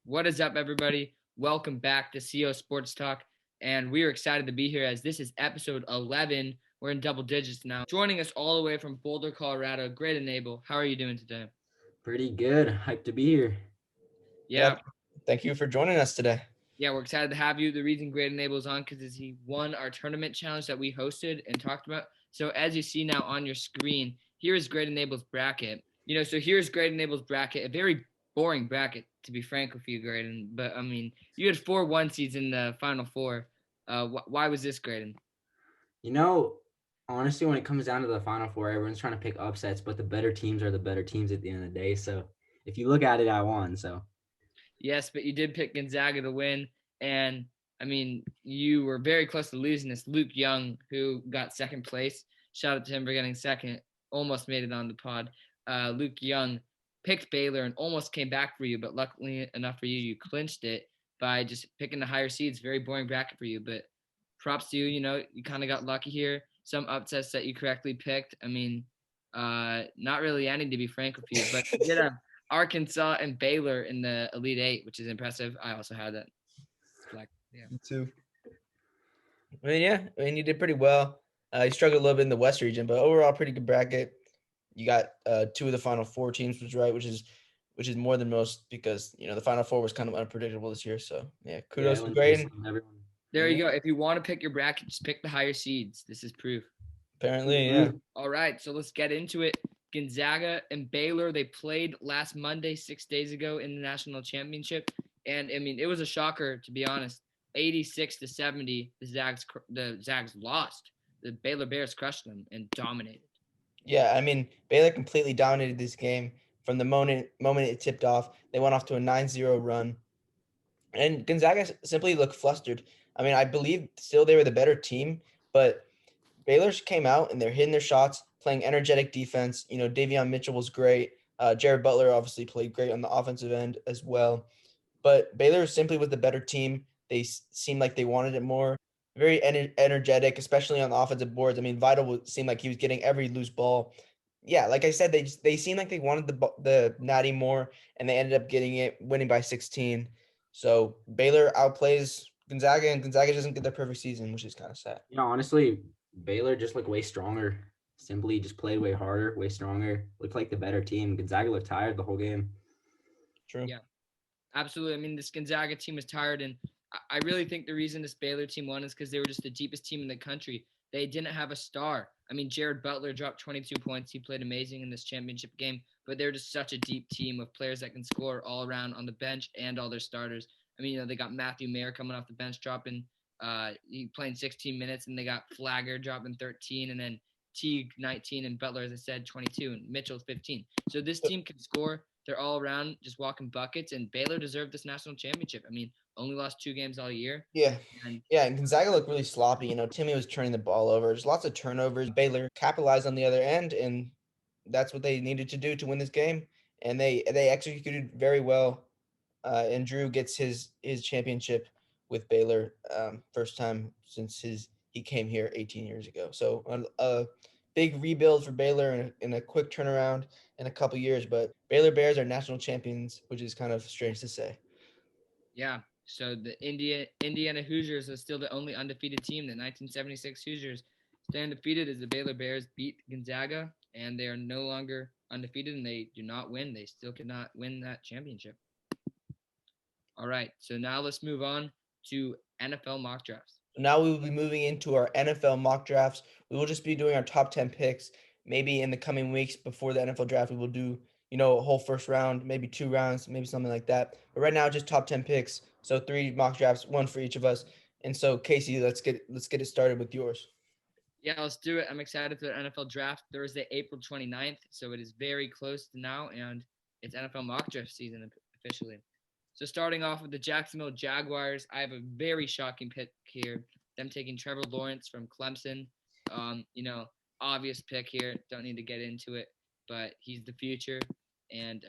What is up, everybody? Welcome back to CO Sports Talk, and we are excited to be here as this is episode 11. We're in double digits now. Joining us all the way from Boulder, Colorado, Graydon Abel. How are you doing today? Pretty good. Hyped to be here. Yeah, Yep. Thank you for joining us today. yeah, we're excited to have you. The reason Graydon Abel is on because he won our tournament challenge that we hosted and talked about. So as you see now on your screen, here is Graydon Abel's bracket. So here's Graydon Abel's bracket, a very boring bracket, to be frank with you, Graydon. But, you had 4 1 seeds in the Final Four. Why was this, Graydon? You know, honestly, when it comes down to the Final Four, everyone's trying to pick upsets, but the better teams are the better teams at the end of the day. So if you look at it, I won. So Yes, but you did pick Gonzaga to win. And, you were very close to losing this. Luke Young, who got second place, shout out to him for getting second, almost made it on the pod. Luke Young picked Baylor and almost came back for you, but luckily enough for you, you clinched it by just picking the higher seeds. Very boring bracket for you, but props to you. You kind of got lucky here. Some upsets that you correctly picked. Not really any, to be frank with you, but you did have Arkansas and Baylor in the Elite Eight, which is impressive. I also had that. Yeah. Me too. You did pretty well. You struggled a little bit in the West region, but overall, pretty good bracket. You got two of the Final Four teams, which is more than most because the Final Four was kind of unpredictable this year. So yeah, kudos to Graydon. everyone. There you go. If you want to pick your bracket, just pick the higher seeds. This is proof. Apparently, yeah. All right, so let's get into it. Gonzaga and Baylor, they played last Monday, 6 days ago in the national championship. And, it was a shocker, to be honest. 86-70, the Zags lost. The Baylor Bears crushed them and dominated. Yeah, Baylor completely dominated this game from the moment it tipped off. They went off to a 9-0 run. And Gonzaga simply looked flustered. I believe still they were the better team, but Baylor's came out and they're hitting their shots, playing energetic defense. Davion Mitchell was great. Jared Butler obviously played great on the offensive end as well. But Baylor simply was the better team. They seemed like they wanted it more. Very energetic, especially on the offensive boards. Vital seemed like he was getting every loose ball. Yeah, like I said, they seemed like they wanted the Natty more, and they ended up getting it, winning by 16. So Baylor outplays Gonzaga, and Gonzaga doesn't get their perfect season, which is kind of sad. Honestly, Baylor just looked way stronger. Simply just played way harder, way stronger. Looked like the better team. Gonzaga looked tired the whole game. True. Yeah, absolutely. This Gonzaga team was tired, and I really think the reason this Baylor team won is because they were just the deepest team in the country. They didn't have a star. Jared Butler dropped 22 points. He played amazing in this championship game, but they're just such a deep team of players that can score all around on the bench and all their starters. They got Matthew Mayer coming off the bench dropping he playing 16 minutes, and they got Flagger dropping 13, and then Teague 19, and Butler, as I said, 22, and Mitchell 15. So this team can score. They're all around just walking buckets, and Baylor deserved this national championship. Only lost 2 games all year. Yeah. And And Gonzaga looked really sloppy. Timmy was turning the ball over. There's lots of turnovers. Baylor capitalized on the other end, and that's what they needed to do to win this game. And they executed very well. And Drew gets his championship with Baylor, first time since he came here 18 years ago. So a big rebuild for Baylor in a quick turnaround in a couple years. But Baylor Bears are national champions, which is kind of strange to say. yeah, so the Indiana Hoosiers are still the only undefeated team. The 1976 Hoosiers stay undefeated as the Baylor Bears beat Gonzaga, and they are no longer undefeated, and they do not win. They still cannot win that championship. All right, so now let's move on to NFL mock drafts. Now we will be moving into our NFL mock drafts. We will just be doing our top 10 picks. Maybe in the coming weeks before the NFL draft, we will do, a whole first round, maybe 2 rounds, maybe something like that. But right now, just top 10 picks. So 3 mock drafts, 1 for each of us. And so Casey, let's get it started with yours. Yeah, let's do it. I'm excited for the NFL draft Thursday, April 29th. So it is very close to now, and it's NFL mock draft season officially. So starting off with the Jacksonville Jaguars, I have a very shocking pick here. Them taking Trevor Lawrence from Clemson. Obvious pick here. Don't need to get into it, but he's the future. And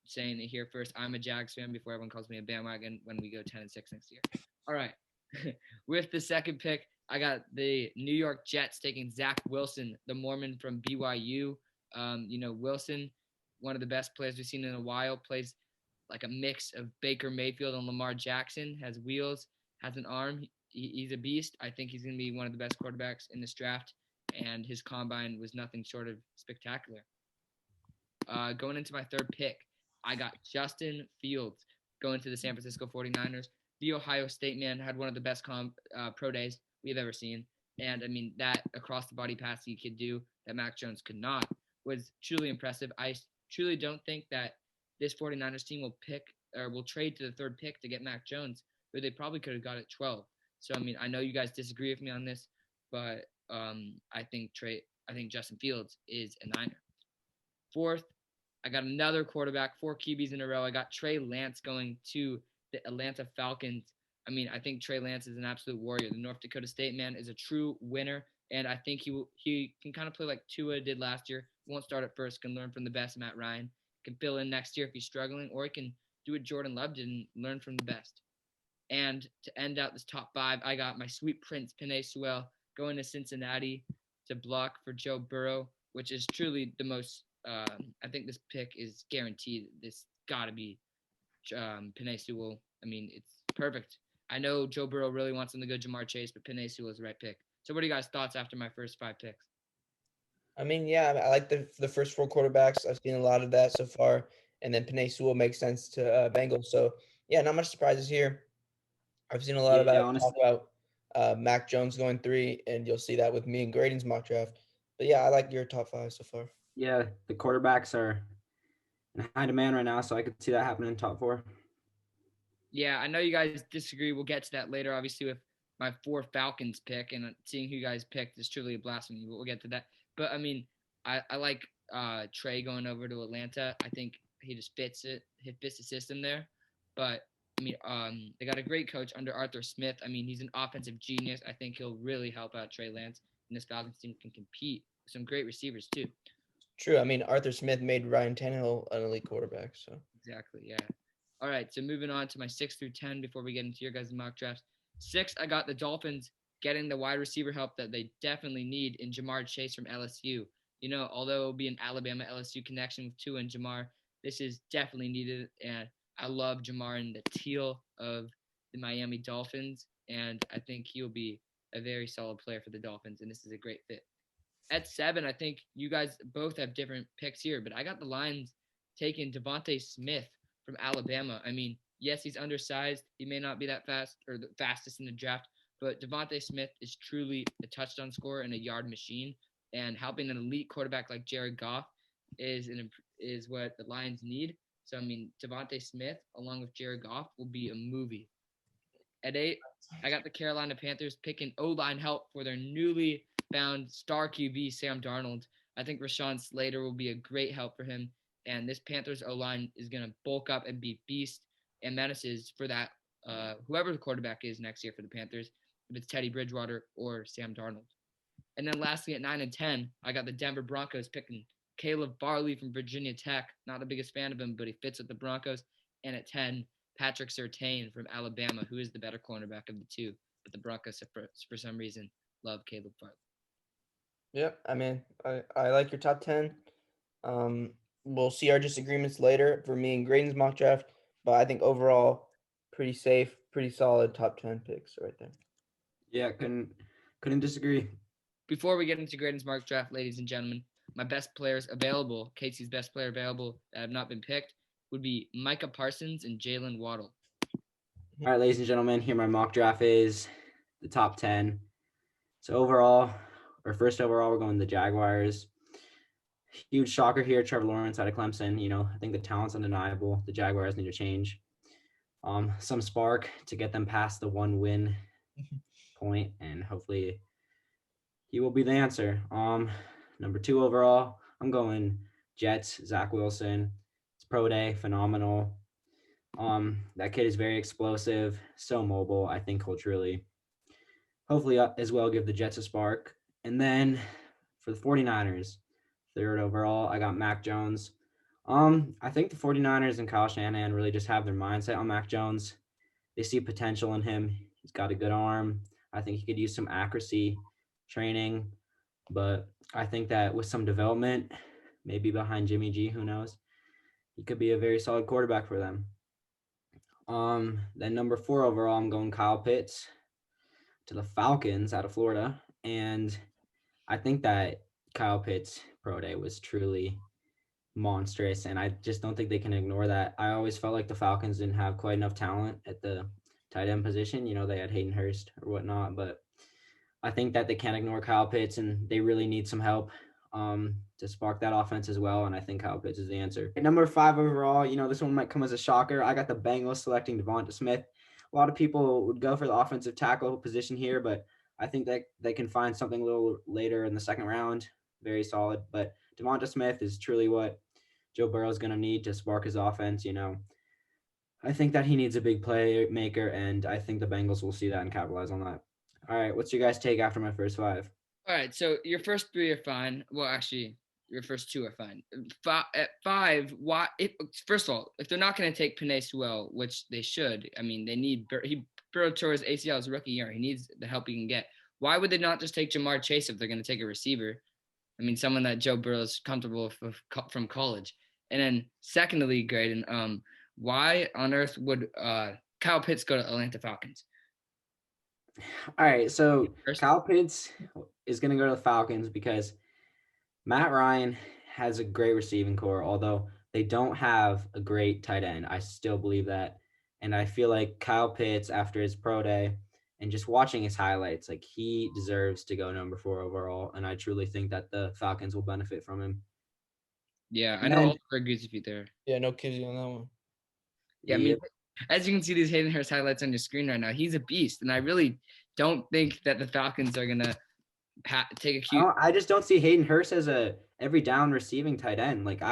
saying it here first, I'm a Jags fan before everyone calls me a bandwagon when we go 10-6 next year. All right. With the second pick, I got the New York Jets taking Zach Wilson, the Mormon from BYU. Wilson, one of the best players we've seen in a while, plays like a mix of Baker Mayfield and Lamar Jackson. Has wheels, has an arm. He's a beast. I think he's going to be one of the best quarterbacks in this draft, and his combine was nothing short of spectacular. Going into my third pick, I got Justin Fields going to the San Francisco 49ers. The Ohio State man had one of the best pro days we've ever seen. And, I mean, that across-the-body pass he could do that Mac Jones could not was truly impressive. I truly don't think that this 49ers team will trade to the third pick to get Mac Jones, who they probably could have got at 12. So, I mean, I know you guys disagree with me on this, but I think Justin Fields is a Niner. Fourth, I got another quarterback, 4 QBs in a row. I got Trey Lance going to the Atlanta Falcons. I mean, I think Trey Lance is an absolute warrior. The North Dakota State man is a true winner, and I think he can kind of play like Tua did last year. Won't start at first, can learn from the best, Matt Ryan. Can fill in next year if he's struggling, or he can do what Jordan Love did and learn from the best. And to end out this top 5, I got my sweet prince, Penei Sewell, going to Cincinnati to block for Joe Burrow, which is truly the most I think this pick is guaranteed. This got to be Penei Sewell. I mean, it's perfect. I know Joe Burrow really wants him to go Jamar Chase, but Penei Sewell is the right pick. So what are you guys' thoughts after my first 5 picks? I mean, yeah, I like the first 4 quarterbacks. I've seen a lot of that so far. And then Penei Sewell makes sense to Bengals. So, yeah, not much surprises here. I've seen a lot talk about Mac Jones going 3, and you'll see that with me and Graydon's mock draft. But, yeah, I like your top 5 so far. Yeah, the quarterbacks are in high demand right now, so I could see that happening in top 4. Yeah, I know you guys disagree. We'll get to that later, obviously, with my 4 Falcons pick, and seeing who you guys picked is truly a blasphemy. We'll get to that. But, I mean, I like Trey going over to Atlanta. I think he just fits it. He fits the system there. But, I mean, they got a great coach under Arthur Smith. I mean, he's an offensive genius. I think he'll really help out Trey Lance, and this Falcons team can compete with some great receivers, too. True. I mean, Arthur Smith made Ryan Tannehill an elite quarterback. So exactly, yeah. All right, so moving on to my 6 through 10 before we get into your guys' mock drafts. 6, I got the Dolphins getting the wide receiver help that they definitely need in Jamar Chase from LSU. You know, although it will be an Alabama-LSU connection with Tua and Jamar, this is definitely needed, and I love Jamar in the teal of the Miami Dolphins, and I think he'll be a very solid player for the Dolphins, and this is a great fit. At 7, I think you guys both have different picks here, but I got the Lions taking Devontae Smith from Alabama. I mean, yes, he's undersized. He may not be that fast or the fastest in the draft, but Devontae Smith is truly a touchdown scorer and a yard machine, and helping an elite quarterback like Jared Goff is what the Lions need. So, I mean, Devontae Smith along with Jared Goff will be a movie. At 8, I got the Carolina Panthers picking O-line help for their newly found star QB, Sam Darnold. I think Rashawn Slater will be a great help for him, and this Panthers O-line is going to bulk up and be beast and menaces for that whoever the quarterback is next year for the Panthers, if it's Teddy Bridgewater or Sam Darnold. And then lastly, at 9 and 10, I got the Denver Broncos picking Caleb Farley from Virginia Tech. Not the biggest fan of him, but he fits with the Broncos. And at 10, Patrick Surtain from Alabama, who is the better cornerback of the two. But the Broncos, for some reason, love Caleb Farley. Yep, I mean, I like your top 10. We'll see our disagreements later for me and Graydon's mock draft, but I think overall, pretty safe, pretty solid top 10 picks right there. Yeah, couldn't disagree. Before we get into Graydon's mock draft, ladies and gentlemen, my best players available, Casey's best player available that have not been picked, would be Micah Parsons and Jalen Waddle. All right, ladies and gentlemen, here my mock draft is the top 10. So overall, first overall, we're going the Jaguars. Huge shocker here, Trevor Lawrence out of Clemson. You know, I think the talent's undeniable. The Jaguars need to change some spark to get them past the 1 win point, and hopefully he will be the answer. Number 2 overall, I'm going Jets, Zach Wilson. It's pro day, phenomenal. That kid is very explosive, so mobile. I think culturally, hopefully as well give the Jets a spark. And then for the 49ers, 3rd overall, I got Mac Jones. I think the 49ers and Kyle Shanahan really just have their mindset on Mac Jones. They see potential in him. He's got a good arm. I think he could use some accuracy training, but I think that with some development, maybe behind Jimmy G, who knows, he could be a very solid quarterback for them. Then number 4 overall, I'm going Kyle Pitts to the Falcons out of Florida. And I think that Kyle Pitts' pro day was truly monstrous, and I just don't think they can ignore that. I always felt like the Falcons didn't have quite enough talent at the tight end position. They had Hayden Hurst or whatnot, but I think that they can't ignore Kyle Pitts, and they really need some help to spark that offense as well. And I think Kyle Pitts is the answer. At number 5 overall, this one might come as a shocker. I got the Bengals selecting Devonta Smith. A lot of people would go for the offensive tackle position here, but I think that they can find something a little later in the second round. Very solid. But Devonta Smith is truly what Joe Burrow is going to need to spark his offense. I think that he needs a big playmaker, and I think the Bengals will see that and capitalize on that. All right, what's your guys' take after my first 5? All right, so your first 3 are fine. Well, actually, your first 2 are fine. At 5, why? First of all, if they're not going to take Penei Sewell, which they should, I mean, they need. Burrow tore his ACL his rookie year. He needs the help he can get. Why would they not just take Jamar Chase if they're going to take a receiver? I mean, someone that Joe Burrow is comfortable with from college. And then, secondly, Graydon, why on earth would Kyle Pitts go to Atlanta Falcons? All right, so Kyle Pitts is going to go to the Falcons because Matt Ryan has a great receiving core, although they don't have a great tight end. I still believe that. And I feel like Kyle Pitts, after his pro day and just watching his highlights, like he deserves to go number 4 overall. And I truly think that the Falcons will benefit from him. Yeah, I know Oliver agrees with you there. Yeah, no kidding on that one. Yeah, I mean, as you can see these Hayden Hurst highlights on your screen right now, he's a beast. And I really don't think that the Falcons are going to take a cue. I just don't see Hayden Hurst as a every down receiving tight end. Like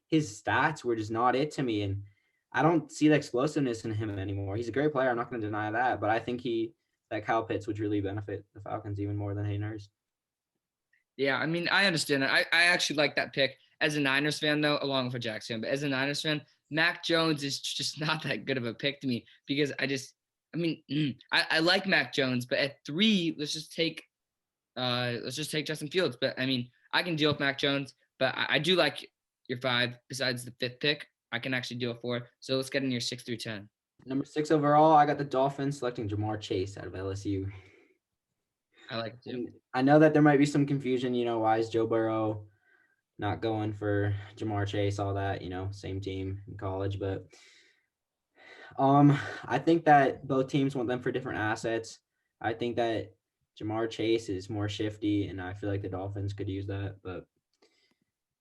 his stats were just not it to me. And I don't see the explosiveness in him anymore. He's a great player. I'm not going to deny that. But I think that Kyle Pitts would really benefit the Falcons even more than Hayden Hurst. Yeah, I mean, I understand it. I actually like that pick. As a Niners fan, though, along with a Jacks fan, but as a Niners fan, Mac Jones is just not that good of a pick to me because I like Mac Jones, but at 3, let's just take Justin Fields. But I mean, I can deal with Mac Jones, but I do like your 5. Besides the 5th pick, I can actually deal with 4. So let's get in your 6 through 10. Number 6 overall, I got the Dolphins selecting Jamar Chase out of LSU. I like it too. And I know that there might be some confusion. Why is Joe Burrow not going for Jamar Chase? All that, same team in college, but I think that both teams want them for different assets. I think that Jamar Chase is more shifty, and I feel like the Dolphins could use that, but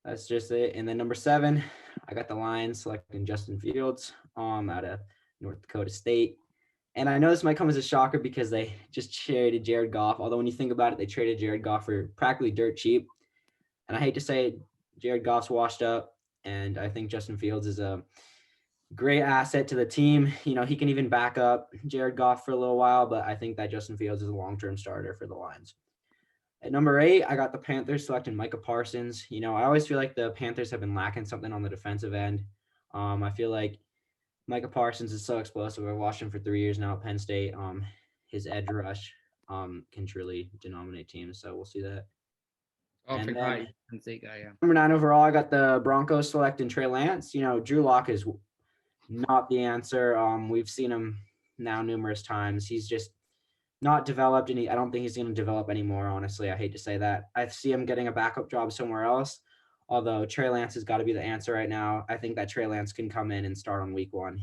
that's just it. And then number 7, I got the Lions selecting Justin Fields out of North Dakota State. And I know this might come as a shocker because they just traded Jared Goff, although when you think about it, they traded Jared Goff for practically dirt cheap. And I hate to say it, Jared Goff's washed up, and I think Justin Fields is a great asset to the team. He can even back up Jared Goff for a little while, but I think that Justin Fields is a long-term starter for the Lions. At number 8, I got the Panthers selecting Micah Parsons. I always feel like the Panthers have been lacking something on the defensive end. I feel like Micah Parsons is so explosive. I've watched him for 3 years now at Penn State. His edge rush can truly denominate teams, so we'll see that. Oh, for Penn State guy, yeah. Number 9 overall, I got the Broncos selecting Trey Lance. Drew Lock is not the answer. We've seen him now numerous times. He's just not developed, and I don't think he's going to develop anymore, honestly. I hate to say that. I see him getting a backup job somewhere else, although Trey Lance has got to be the answer right now. I think that Trey Lance can come in and start on week 1.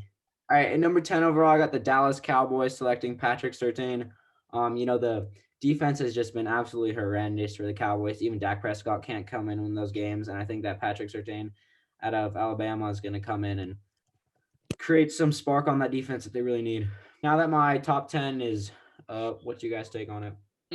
All right, at number 10 overall, I got the Dallas Cowboys selecting Patrick Surtain. The defense has just been absolutely horrendous for the Cowboys. Even Dak Prescott can't come in and win those games, and I think that Patrick Surtain out of Alabama is going to come in and create some spark on that defense that they really need. Now that my top 10 is up, what do you guys take on it?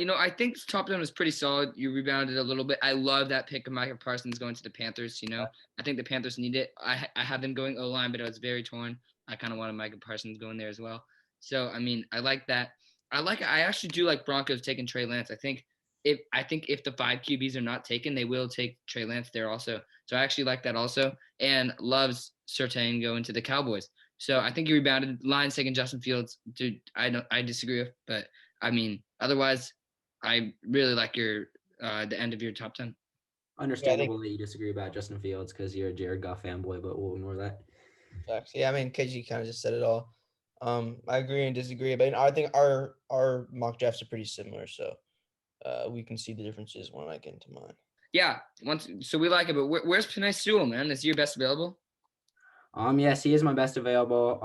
I think top 10 was pretty solid. You rebounded a little bit. I love that pick of Micah Parsons going to the Panthers. I think the Panthers need it. I have them going O-line, but I was very torn. I kind of wanted Micah Parsons going there as well. So, I mean, I like that. I actually do like Broncos taking Trey Lance. I think if the 5 QBs are not taken, they will take Trey Lance there also. So I actually like that also, and loves Surtain going to the Cowboys. So I think you rebounded. Lions taking Justin Fields. Dude, I disagree with, but I mean, otherwise, I really like your the end of your top 10. Understandable that you disagree about Justin Fields because you're a Jared Goff fanboy, but we'll ignore that. Facts. Yeah, I mean, KG kind of just said it all. I agree and disagree, but I think our mock drafts are pretty similar, so we can see the differences when I get into mine. Yeah, so we like it, but where's Penei Sewell, man? Is he your best available? Yes, he is my best available.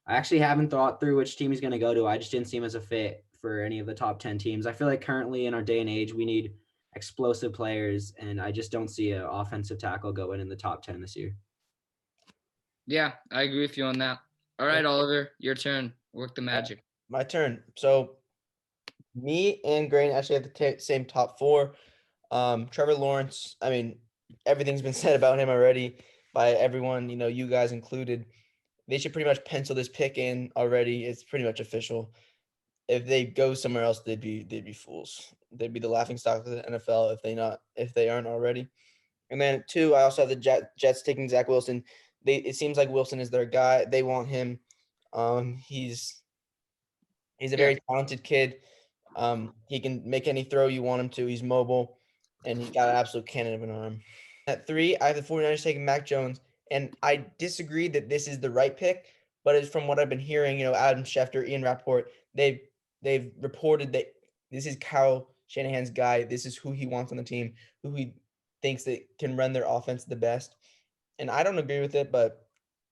I actually haven't thought through which team he's going to go to. I just didn't see him as a fit for any of the top 10 teams. I feel like currently in our day and age, we need explosive players, and I just don't see an offensive tackle going in the top 10 this year. Yeah, I agree with you on that. All right, Oliver, your turn. Work the magic. My turn. So me and Grain actually have the same top 4. Trevor Lawrence, I mean, everything's been said about him already by everyone, you guys included. They should pretty much pencil this pick in already. It's pretty much official. If they go somewhere else, they'd be fools. They'd be the laughing stock of the NFL if they aren't already. And then at 2, I also have the Jets taking Zach Wilson. It seems like Wilson is their guy. They want him. He's a very talented kid. He can make any throw you want him to. He's mobile, and he's got an absolute cannon of an arm. At 3, I have the 49ers taking Mac Jones, and I disagree that this is the right pick, but it's from what I've been hearing, Adam Schefter, Ian Rappaport, they've reported that this is Kyle Shanahan's guy. This is who he wants on the team, who he thinks that can run their offense the best. And I don't agree with it, but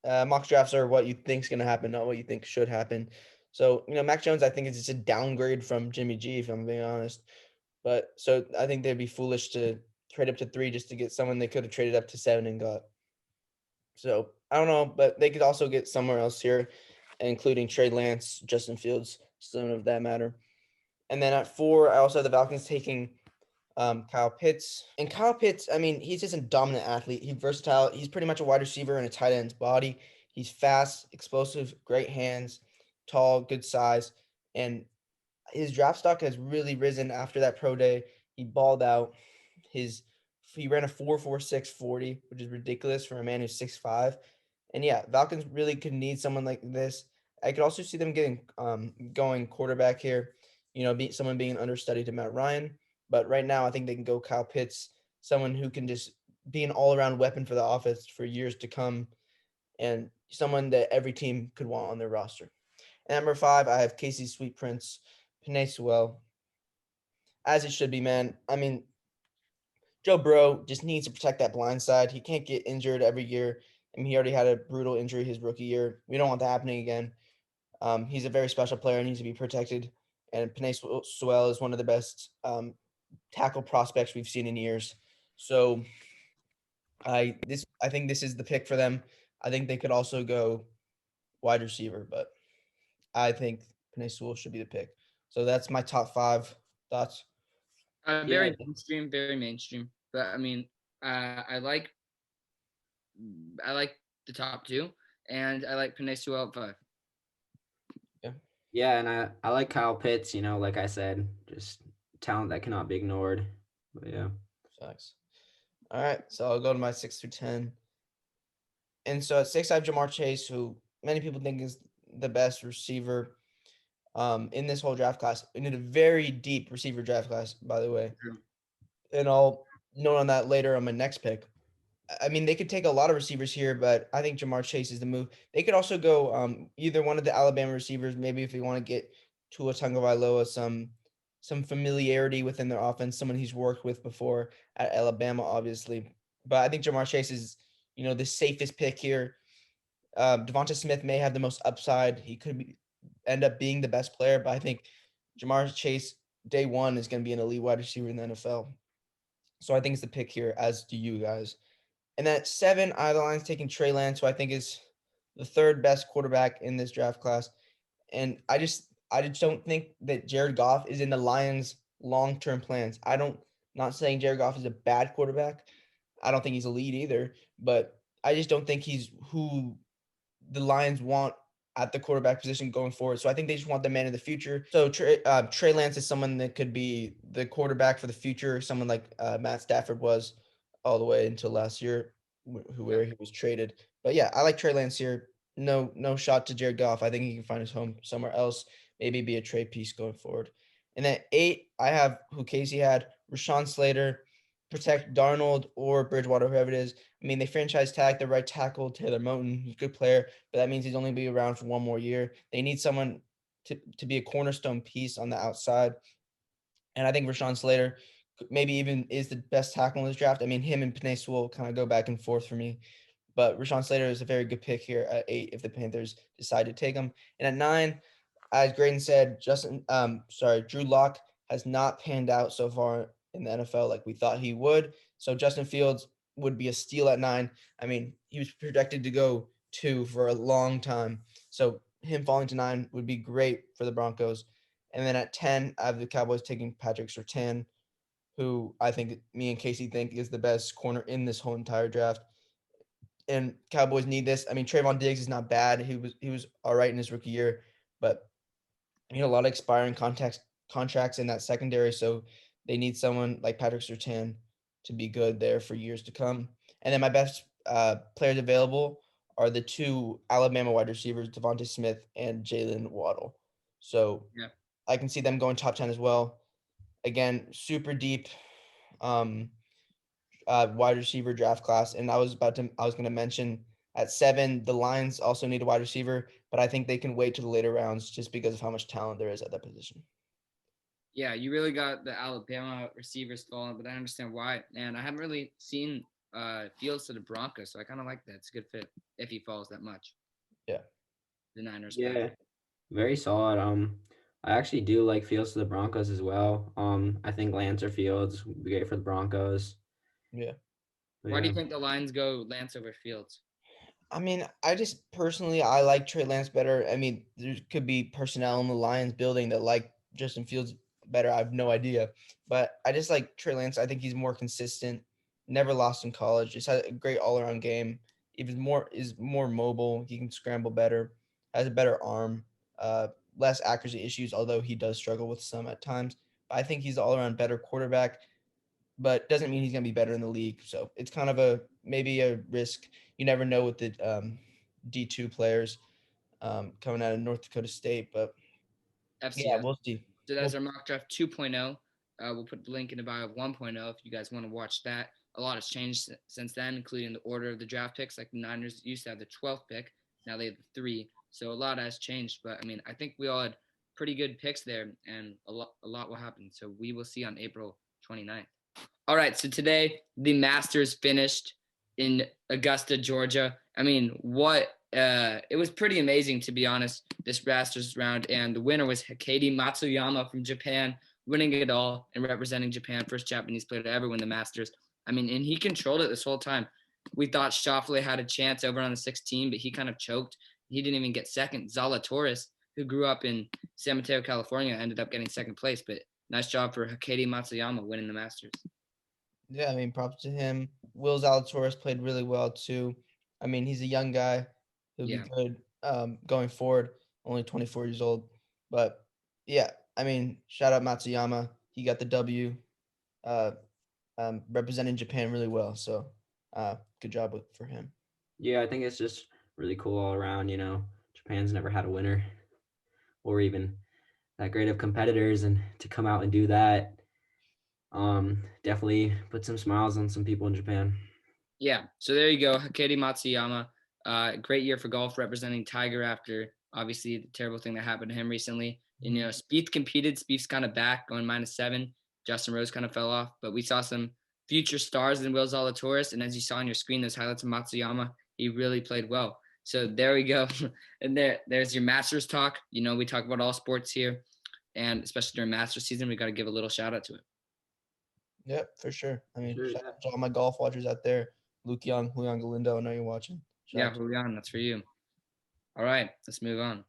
mock drafts are what you think is going to happen, not what you think should happen. So, Mac Jones, I think is just a downgrade from Jimmy G, if I'm being honest. But so I think they'd be foolish to trade up to 3 just to get someone they could have traded up to 7 and got. So I don't know, but they could also get somewhere else here, including Trey Lance, Justin Fields, some of that matter. And then at 4, I also have the Falcons taking Kyle Pitts. And Kyle Pitts, I mean, he's just a dominant athlete. He's versatile. He's pretty much a wide receiver in a tight end's body. He's fast, explosive, great hands, tall, good size. And his draft stock has really risen after that pro day. He balled out. He ran a 4.46 40, which is ridiculous for a man who's 6'5". And yeah, Falcons really could need someone like this. I could also see them getting going quarterback here, someone being an understudy to Matt Ryan. But right now, I think they can go Kyle Pitts, someone who can just be an all-around weapon for the offense for years to come, and someone that every team could want on their roster. And number 5, I have Casey Sweet Prince, Penei Sewell, as it should be, man. I mean, Joe Burrow just needs to protect that blind side. He can't get injured every year. I mean, he already had a brutal injury his rookie year. We don't want that happening again. He's a very special player, needs to be protected. And Penei Sewell is one of the best tackle prospects we've seen in years. So I think this is the pick for them. I think they could also go wide receiver, but I think Penei Sewell should be the pick. So that's my top 5 thoughts. Very mainstream. But I mean, I like the top 2, and I like Penei Sewell at 5. Yeah, and I like Kyle Pitts, like I said, just talent that cannot be ignored. But yeah. Facts. All right, so I'll go to my 6 through 10. And so at 6, I have Jamar Chase, who many people think is the best receiver in this whole draft class. We need a very deep receiver draft class, by the way. True. And I'll note on that later on my next pick. I mean, they could take a lot of receivers here, but I think Jamar Chase is the move. They could also go either one of the Alabama receivers, maybe if you want to get Tua Tagovailoa some familiarity within their offense, someone he's worked with before at Alabama, obviously. But I think Jamar Chase is, the safest pick here. Devonta Smith may have the most upside. He could end up being the best player, but I think Jamar Chase, day 1, is going to be an elite wide receiver in the NFL. So I think it's the pick here, as do you guys. And then at 7, I have the Lions taking Trey Lance, who I think is the 3rd best quarterback in this draft class. And I just don't think that Jared Goff is in the Lions' long-term plans. Not saying Jared Goff is a bad quarterback. I don't think he's elite either, but I just don't think he's who the Lions want at the quarterback position going forward. So I think they just want the man of the future. So Trey Lance is someone that could be the quarterback for the future, someone like Matt Stafford was all the way until last year, where he was traded. But yeah, I like Trey Lance here. No shot to Jared Goff. I think he can find his home somewhere else, maybe be a trade piece going forward. And at 8, I have who Casey had, Rashawn Slater, protect Darnold or Bridgewater, whoever it is. I mean, they franchise tag the right tackle, Taylor Moton, he's a good player, but that means he's only be around for one more year. They need someone to be a cornerstone piece on the outside. And I think Rashawn Slater maybe even is the best tackle in this draft. I mean, him and Penei Sewell kind of go back and forth for me. But Rashawn Slater is a very good pick here at 8 if the Panthers decide to take him. And at 9, as Graydon said, Drew Lock has not panned out so far in the NFL like we thought he would. So Justin Fields would be a steal at 9. I mean, he was projected to go 2 for a long time. So him falling to 9 would be great for the Broncos. And then at 10, I have the Cowboys taking Patrick Surtain, who I think me and Casey think is the best corner in this whole entire draft. And Cowboys need this. I mean, Trayvon Diggs is not bad. He was all right in his rookie year, but a lot of expiring contracts in that secondary, so they need someone like Patrick Surtain to be good there for years to come. And then my best players available are the 2 Alabama wide receivers, Devontae Smith and Jalen Waddle. So Yeah. I can see them going top 10 as well. Again, super deep wide receiver draft class. And I was going to mention at 7, the Lions also need a wide receiver, but I think they can wait to the later rounds just because of how much talent there is at that position. Yeah, you really got the Alabama receivers falling, but I understand why. And I haven't really seen Fields to the Broncos, so I kind of like that. It's a good fit if he falls that much. Yeah. The Niners. Yeah, very solid. I actually do like Fields to the Broncos as well. I think Lance or Fields would be great for the Broncos. Yeah. But Why do yeah. you think the Lions go Lance over Fields? I mean, I just personally, I like Trey Lance better. I mean, there could be personnel in the Lions building that like Justin Fields better. I have no idea. But I just like Trey Lance. I think he's more consistent, never lost in college, just had a great all around game. Is more mobile. He can scramble better, has a better arm, less accuracy issues, although he does struggle with some at times. But I think he's all around better quarterback, but doesn't mean he's going to be better in the league. So it's kind of maybe a risk. You never know with the D2 players coming out of North Dakota State, but yeah, FCS. we'll see. So that's our mock draft 2.0. We'll put the link in the bio of 1.0 if you guys want to watch that. A lot has changed since then, including the order of the draft picks. Like the Niners used to have the 12th pick, now they have the 3. So a lot has changed. But I mean, I think we all had pretty good picks there, and a lot will happen. So we will see on April 29th. All right, so today the Masters finished in Augusta, Georgia. I mean, it was pretty amazing, to be honest, this Masters round, and the winner was Hikari Matsuyama from Japan, winning it all and representing Japan, first Japanese player to ever win the Masters. I mean, and he controlled it this whole time. We thought Schauffele had a chance over on the 16, but he kind of choked. He didn't even get second. Zalatoris, who grew up in San Mateo, California, ended up getting second place, but nice job for Hikari Matsuyama winning the Masters. Yeah, I mean, props to him. Will Zalatoris played really well too. I mean, he's a young guy. He'll be good going forward. Only 24 years old, but yeah, I mean, shout out Matsuyama. He got the W, representing Japan really well. So, good job for him. Yeah, I think it's just really cool all around. Japan's never had a winner or even that great of competitors, and to come out and do that definitely put some smiles on some people in Japan. Yeah, so there you go, Hikari Matsuyama. Great year for golf, representing Tiger after obviously the terrible thing that happened to him recently. And Spieth competed. Spieth's kind of back, going -7. Justin Rose kind of fell off, but we saw some future stars in Will Zalatoris, and as you saw on your screen, those highlights of Matsuyama, he really played well. So there we go, and there's your Masters talk. We talk about all sports here, and especially during Masters season, we got to give a little shout out to it. Yep, for sure. I mean, Sure, shout out to all my golf watchers out there. Luke Young, Julian Galindo, I know you're watching. Julian, that's for you. All right, let's move on.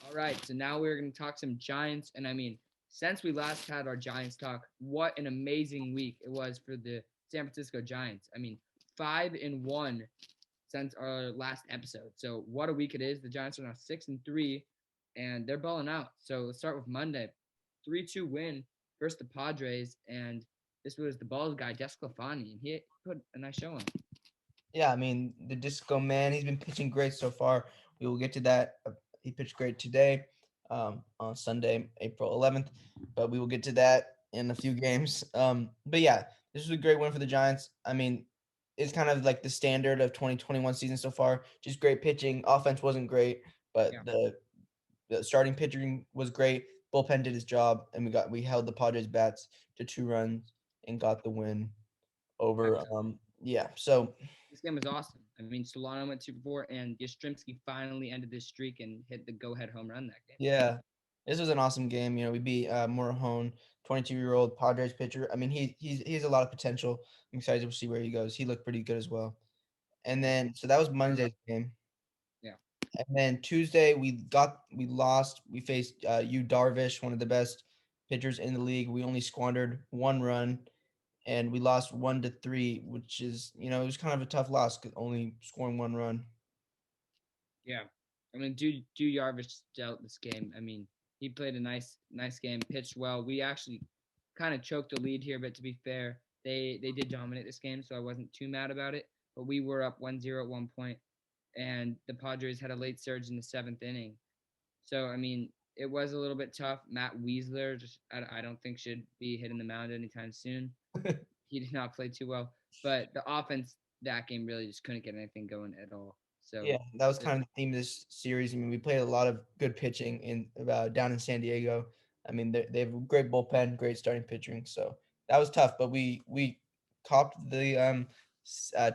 All right, so now we're going to talk some Giants. And I mean, since we last had our Giants talk, what an amazing week it was for the San Francisco Giants. I mean, 5-1 since our last episode. So what a week it is. The Giants are now 6-3, and they're balling out. So let's start with Monday. 3-2 win versus the Padres, and this was the bald guy, Desclafani, and he put a nice show on. Yeah, I mean, the Disco Man, he's been pitching great so far. We will get to that. He pitched great today on Sunday, April 11th, but we will get to that in a few games. But yeah, This was a great win for the Giants. I mean, it's kind of like the standard of 2021 season so far. Just great pitching. Offense wasn't great, but Yeah. the starting pitching was great. Bullpen did his job, and we held the Padres bats to 2 runs and got the win over. Absolutely. Yeah. So This game was awesome. I mean, Solano went 2 for 4, and Yastrzemski finally ended this streak and hit the go-ahead home run that game. yeah, this was an awesome game. We beat Morahone, 22-year-old Padres pitcher. I mean, he has a lot of potential. I'm excited to see where he goes. He looked pretty good as well. And then so that was Monday's game. Yeah. And then Tuesday we lost. We faced Yu Darvish, one of the best pitchers in the league. We only squandered 1 run, and we lost 1-3, which is it was kind of a tough loss, only scoring 1 run. Yeah. I mean, do Yarvish dealt this game. I mean, he played a nice game, pitched well. We actually kind of choked the lead here, but to be fair, they did dominate this game, so I wasn't too mad about it. But we were up 1-0 at one point, and the Padres had a late surge in the seventh inning. So I mean, it was a little bit tough. Matt Weisler just I don't think should be hitting the mound anytime soon. He did not play too well, but the offense that game really just couldn't get anything going at all. So Yeah, that was kind of the theme of this series. I mean, we played a lot of good pitching down in San Diego. I mean, they have a great bullpen, great starting pitching. So that was tough, but we copped the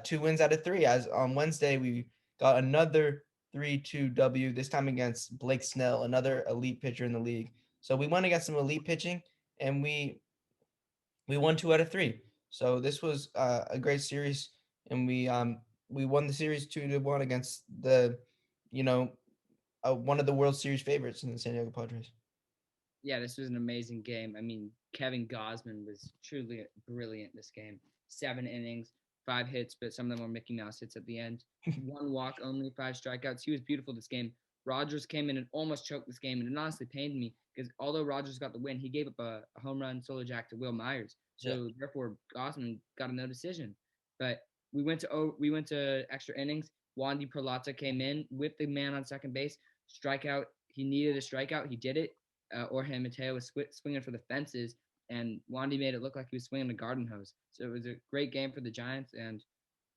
2 wins out of 3. As on Wednesday, we got another 3-2 W. This time against Blake Snell, another elite pitcher in the league. So we went against some elite pitching, and we won 2 out of 3. So this was a great series, and we won the series 2-1 against you know, one of the World Series favorites in the San Diego Padres. yeah, this was an amazing game. I mean, Kevin Gosman was truly brilliant this game. 7 innings, 5 hits, but some of them were Mickey Mouse hits at the end. 1 walk, only 5 strikeouts. He was beautiful this game. Rogers came in and almost choked this game, and it honestly pained me because although Rogers got the win, he gave up a home run solo jack to Will Myers. Yeah. So therefore, Gosman got a no decision. But we went to extra innings. Wandy Peralta came in, whipped the man on second base, strikeout. He needed a strikeout. He did it. Jorge Mateo was swinging for the fences, and Wandy made it look like he was swinging a garden hose. So it was a great game for the Giants and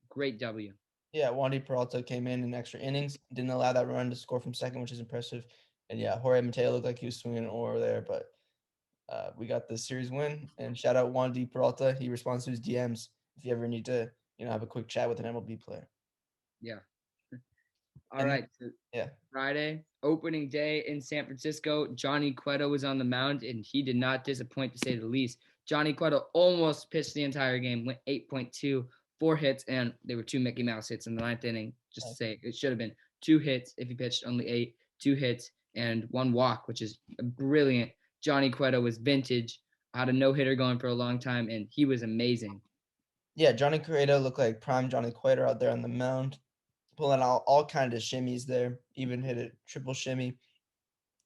great W. Yeah, Wandy Peralta came in extra innings, didn't allow that run to score from second, which is impressive. And yeah, Jorge Mateo looked like he was swinging an oar there, but we got the series win. And shout out Wandy Peralta. He responds to his DMs if you ever need to, have a quick chat with an MLB player. Yeah. All And right. So yeah, Friday, opening day in San Francisco. Johnny Cueto was on the mound, and he did not disappoint, to say the least. Johnny Cueto almost pitched the entire game, went 8.2, 4 hits, and there were 2 Mickey Mouse hits in the ninth inning. Just to say, it should have been 2 hits if he pitched only 8, 2 hits, and 1 walk, which is brilliant. Johnny Cueto was vintage, had a no-hitter going for a long time, and he was amazing. yeah, Johnny Cueto looked like prime Johnny Cueto out there on the mound, pulling out all kind of shimmies there, even hit a triple shimmy.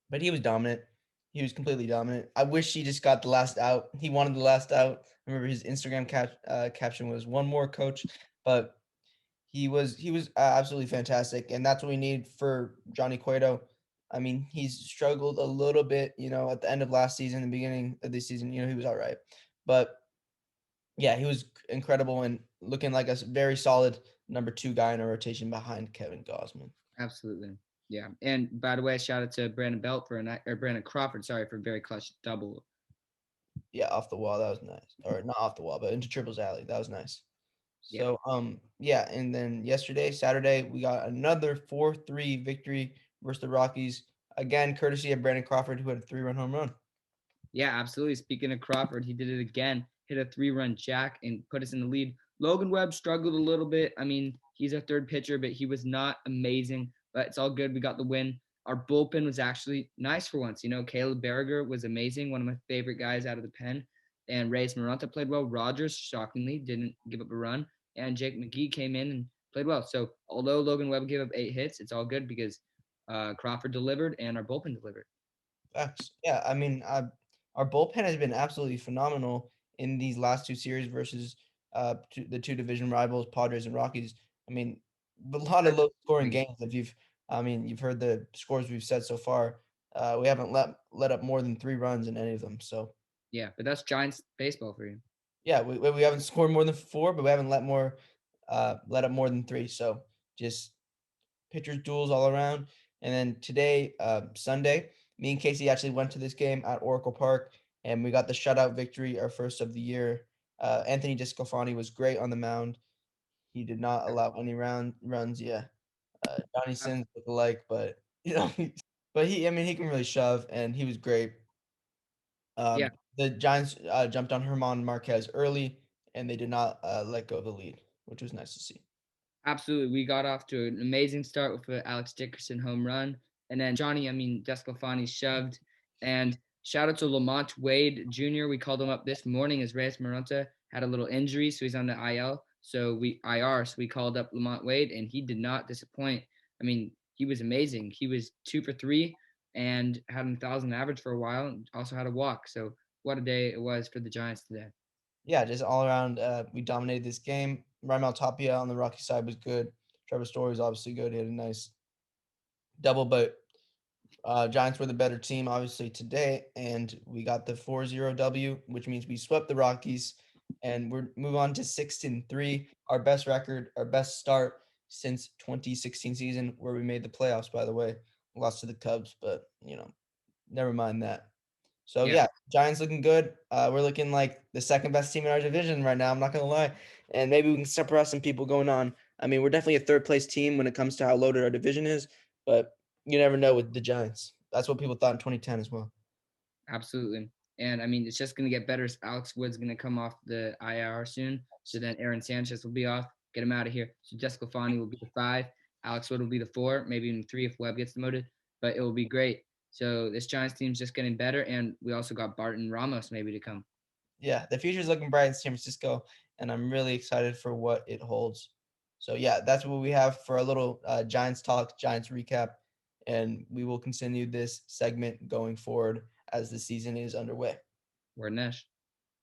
But he was dominant. He was completely dominant. I wish he just got the last out. He wanted the last out. I remember his Instagram caption was "one more, coach," but he was absolutely fantastic, and that's what we need for Johnny Cueto. I mean, he's struggled a little bit, at the end of last season, the beginning of this season. He was all right, but yeah, he was incredible and looking like a very solid number 2 guy in a rotation behind Kevin Gosman. Absolutely. Yeah. And by the way, shout out to Brandon Belt or Brandon Crawford, sorry, for a very clutch double. Yeah, off the wall, that was nice. Or not off the wall, but into triples alley. That was nice. Yeah. So, yeah, and then Saturday, we got another 4-3 victory versus the Rockies. Again, courtesy of Brandon Crawford, who had a 3-run home run. Yeah, absolutely. Speaking of Crawford, he did it again, hit a 3-run jack and put us in the lead. Logan Webb struggled a little bit. I mean, he's a third pitcher, but he was not amazing, but it's all good. We got the win. Our bullpen was actually nice for once. Caleb Berriger was amazing, one of my favorite guys out of the pen. And Reyes Maranta played well. Rogers, shockingly, didn't give up a run. And Jake McGee came in and played well. So although Logan Webb gave up 8 hits, it's all good because Crawford delivered and our bullpen delivered. Facts. Yeah, I mean, our bullpen has been absolutely phenomenal in these last 2 series versus the 2 division rivals, Padres and Rockies. I mean, a lot of low scoring games. You've heard the scores we've set so far. We haven't let up more than 3 runs in any of them. So Yeah, but that's Giants baseball for you. Yeah, we haven't scored more than 4, but we haven't let up more than 3. So just pitchers duels all around. And then today, Sunday, me and Casey actually went to this game at Oracle Park, and we got the shutout victory, our first of the year. Anthony Discofani was great on the mound. He did not allow any runs. Yeah, Johnny Sins look alike, but but he can really shove, and he was great. Yeah, The Giants jumped on Herman Marquez early, and they did not let go of the lead, which was nice to see. absolutely. We got off to an amazing start with the Alex Dickerson home run. And then Desclafani shoved. And shout out to Lamont Wade Jr. We called him up this morning as Reyes Maronta had a little injury, so he's on the IL. So we called up Lamont Wade, and he did not disappoint. I mean, he was amazing. He was 2 for 3 and had 1,000 average for a while, and also had a walk. So what a day it was for the Giants today. Yeah, just all around, we dominated this game. Raimel Tapia on the Rocky side was good. Trevor Story was obviously good. He had a nice double, but Giants were the better team, obviously, today, and we got the 4-0 W, which means we swept the Rockies, and we're move on to 6-3, our best record, our best start since 2016 season, where we made the playoffs. By the way, lost to the Cubs, but never mind that. So Yeah. yeah, Giants looking good. We're looking like the second best team in our division right now. I'm not gonna lie, and maybe we can surprise some people going on. I mean, we're definitely a third place team when it comes to how loaded our division is, but you never know with the Giants. That's what people thought in 2010 as well. Absolutely. And I mean, it's just going to get better. Alex Wood's going to come off the IR soon. So then Aaron Sanchez will be off. Get him out of here. So Jessica Fani will be the 5. Alex Wood will be the 4, maybe even 3 if Webb gets demoted. But it will be great. So this Giants team's just getting better. And we also got Barton Ramos maybe to come. Yeah, the future's looking bright in San Francisco, and I'm really excited for what it holds. So yeah, that's what we have for a little Giants talk, Giants recap, and we will continue this segment going forward as the season is underway. Word Nesh.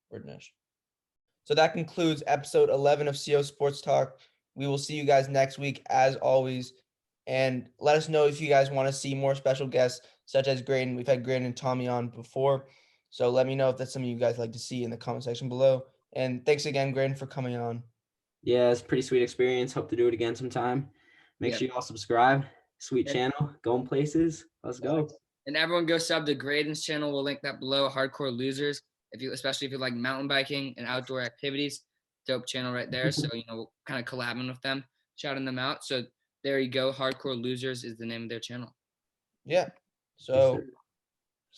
Word Nesh. So that concludes episode 11 of CO Sports Talk. We will see you guys next week, as always. And let us know if you guys want to see more special guests, such as Graydon. We've had Graydon and Tommy on before. So let me know if that's something you guys like to see in the comment section below. And thanks again, Graydon, for coming on. Yeah, it's a pretty sweet experience. Hope to do it again sometime. Make sure you all subscribe. Sweet channel, going places. Let's go. And everyone go sub to Graydon's channel. We'll link that below. Hardcore Losers. Especially if you like mountain biking and outdoor activities, dope channel right there. So we're kind of collabing with them, shouting them out. So there you go. Hardcore Losers is the name of their channel. Yeah. So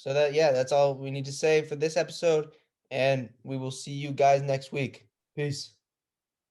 that's all we need to say for this episode. And we will see you guys next week. Peace.